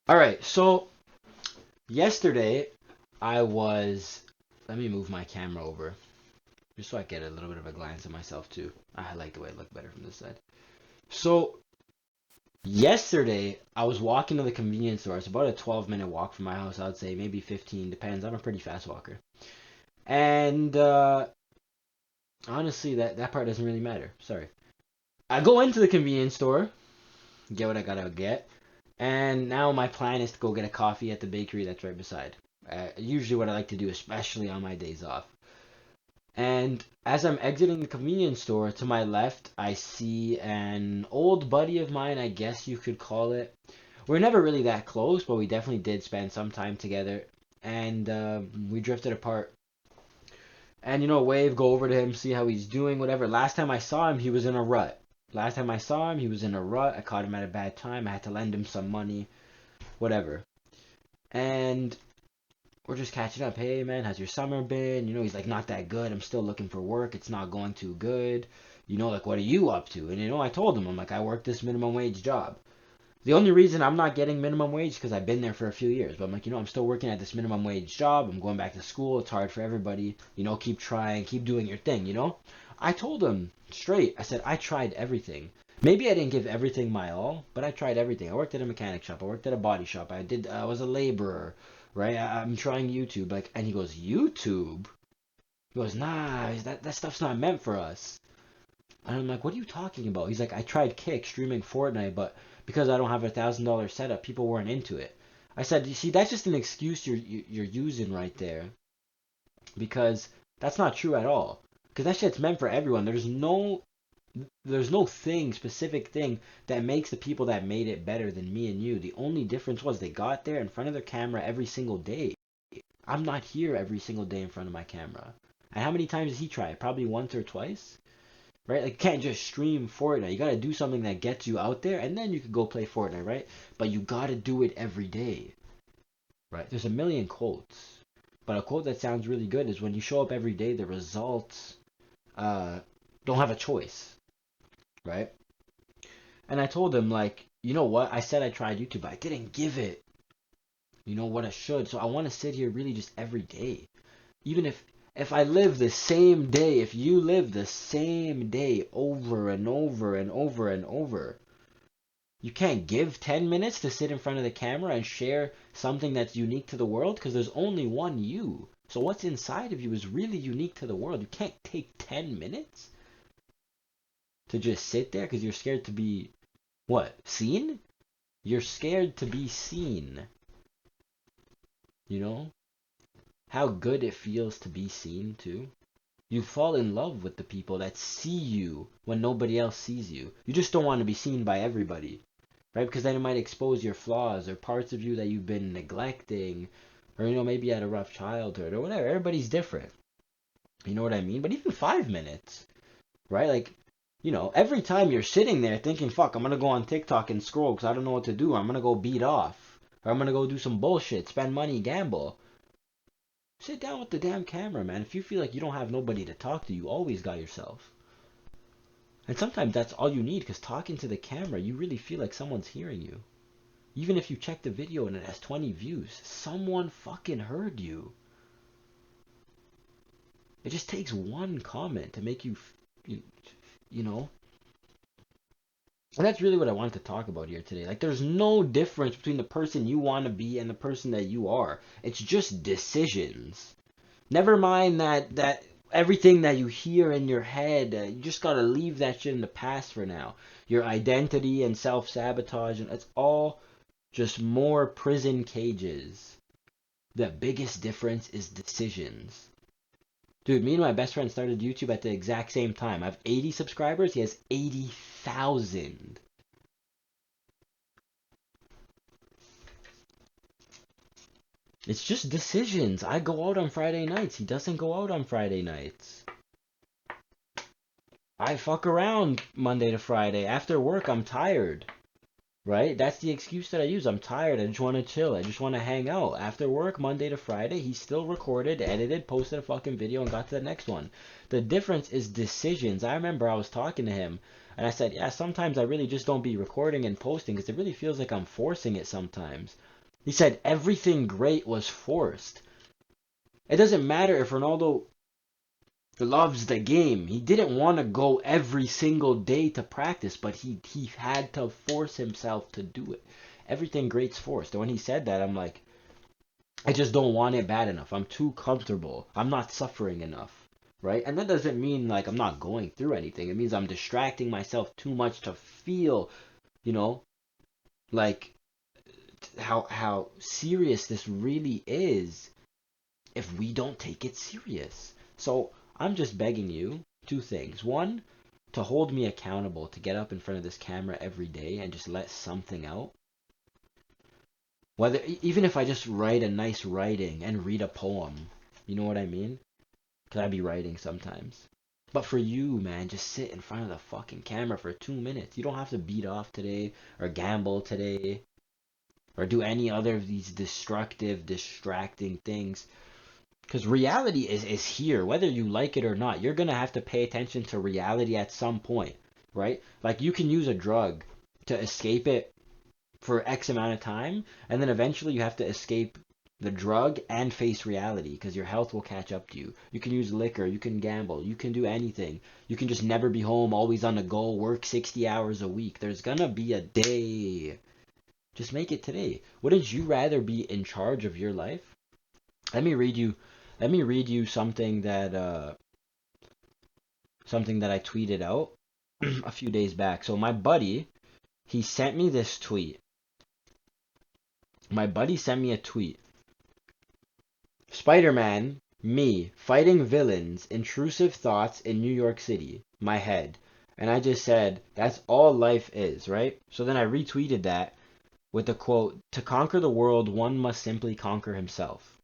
All right, so yesterday I was. Let me move my camera over just so I get a little bit of a glance at myself too. I like the way I look better from this side. So yesterday I was walking to the convenience store. It's about a 12-minute walk from my house. I'd say maybe 15, depends. I'm a pretty fast walker. And honestly, that part doesn't really matter. Sorry. I go into the convenience store, get what I gotta get, and now my plan is to go get a coffee at the bakery that's right beside. Usually, what I like to do, especially on my days off. And as I'm exiting the convenience store, to my left, I see an old buddy of mine, I guess you could call it. We're never really that close, but we definitely did spend some time together. And we drifted apart. And wave, go over to him, see how he's doing, whatever. Last time I saw him, he was in a rut. Last time I saw him, he was in a rut. I caught him at a bad time. I had to lend him some money, whatever. And we're just catching up. Hey, man, how's your summer been? He's like, not that good. I'm still looking for work. It's not going too good. Like, what are you up to? And, I told him, I'm like, I work this minimum wage job. The only reason I'm not getting minimum wage is because I've been there for a few years. But I'm like, I'm still working at this minimum wage job. I'm going back to school. It's hard for everybody. Keep trying, keep doing your thing. I told him straight. I said, I tried everything. Maybe I didn't give everything my all, but I tried everything. I worked at a mechanic shop. I worked at a body shop. I was a laborer, right? I'm trying YouTube. Like, and he goes, YouTube? He goes, nah, that stuff's not meant for us. And I'm like, what are you talking about? He's like, I tried Kick streaming Fortnite, but because I don't have $1,000 setup, people weren't into it. I said, you see, that's just an excuse you're using right there, because that's not true at all. Because that shit's meant for everyone. There's no specific thing that makes the people that made it better than me and you. The only difference was they got there in front of their camera every single day. I'm not here every single day in front of my camera. And how many times did he try it? Probably once or twice, right? Like, you can't just stream Fortnite. You gotta do something that gets you out there, and then you could go play Fortnite, right? But you gotta do it every day, right? There's a million quotes, but a quote that sounds really good is when you show up every day, the results uh, don't have a choice, right? And I told him, like, you know what? I said I tried YouTube, but I didn't give it, what I should. So I want to sit here really just every day. Even if I live the same day, if you live the same day over and over and over and over, you can't give 10 minutes to sit in front of the camera and share something that's unique to the world because there's only one you. So what's inside of you is really unique to the world. You can't take 10 minutes to just sit there because you're scared to be, what, seen? You're scared to be seen. You know? How good it feels to be seen, too. You fall in love with the people that see you when nobody else sees you. You just don't want to be seen by everybody, right? Because then it might expose your flaws or parts of you that you've been neglecting, or maybe you had a rough childhood or whatever. Everybody's different. You know what I mean? But even 5 minutes, right? Like, every time you're sitting there thinking, fuck, I'm gonna go on TikTok and scroll because I don't know what to do. I'm gonna go beat off, or I'm gonna go do some bullshit, spend money, gamble. Sit down with the damn camera, man. If you feel like you don't have nobody to talk to, you always got yourself. And sometimes that's all you need, because talking to the camera, you really feel like someone's hearing you. Even if you check the video and it has 20 views, someone fucking heard you. It just takes one comment to make you, you know? And that's really what I wanted to talk about here today. Like, there's no difference between the person you want to be and the person that you are. It's just decisions. Never mind that everything that you hear in your head, you just gotta leave that shit in the past for now. Your identity and self-sabotage, and it's all just more prison cages. The biggest difference is decisions. Dude, me and my best friend started YouTube at the exact same time. I have 80 subscribers, he has 80,000. It's just decisions. I go out on Friday nights, he doesn't go out on Friday nights. I fuck around Monday to Friday. After work, I'm tired. Right? That's the excuse that I use. I'm tired. I just want to chill. I just want to hang out. After work, Monday to Friday, he still recorded, edited, posted a fucking video, and got to the next one. The difference is decisions. I remember I was talking to him, and I said, yeah, sometimes I really just don't be recording and posting because it really feels like I'm forcing it sometimes. He said everything great was forced. It doesn't matter if Ronaldo loves the game. He didn't want to go every single day to practice, but he had to force himself to do it. Everything great's forced. And when he said that, I'm like, I just don't want it bad enough. I'm too comfortable. I'm not suffering enough. Right? And that doesn't mean like I'm not going through anything. It means I'm distracting myself too much to feel, you know, like how serious this really is if we don't take it serious. So I'm just begging you two things. One, to hold me accountable, to get up in front of this camera every day and just let something out. Whether even if I just write a nice writing and read a poem, you know what I mean? Cause I be writing sometimes. But for you, man, just sit in front of the fucking camera for 2 minutes. You don't have to beat off today or gamble today or do any other of these destructive, distracting things. Because reality is here, whether you like it or not. You're gonna have to pay attention to reality at some point, right? Like you can use a drug to escape it for X amount of time, and then eventually you have to escape the drug and face reality because your health will catch up to you. You can use liquor, you can gamble, you can do anything. You can just never be home, always on the go, work 60 hours a week. There's gonna be a day. Just make it today. Wouldn't you rather be in charge of your life? Let me read you something that I tweeted out a few days back. So my buddy, he sent me this tweet. My buddy sent me a tweet. Spider-Man, me, fighting villains, intrusive thoughts in New York City, my head. And I just said, that's all life is, right? So then I retweeted that with the quote, to conquer the world, one must simply conquer himself.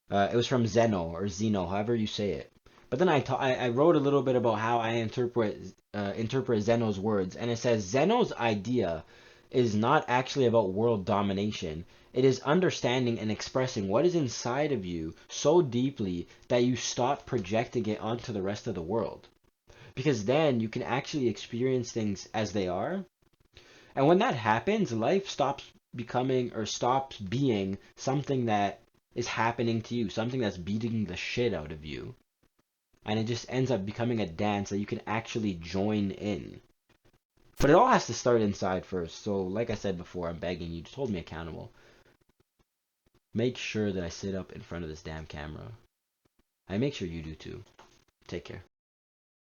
It was from Zeno or Zeno, however you say it. But then I wrote a little bit about how I interpret Zeno's words, and it says Zeno's idea is not actually about world domination. It is understanding and expressing what is inside of you so deeply that you stop projecting it onto the rest of the world. Because then you can actually experience things as they are. And when that happens, life stops becoming or stops being something that is happening to you, something that's beating the shit out of you. And it just ends up becoming a dance that you can actually join in. But it all has to start inside first. So, like I said before, I'm begging you, just hold me accountable. Make sure that I sit up in front of this damn camera. I make sure you do too. Take care.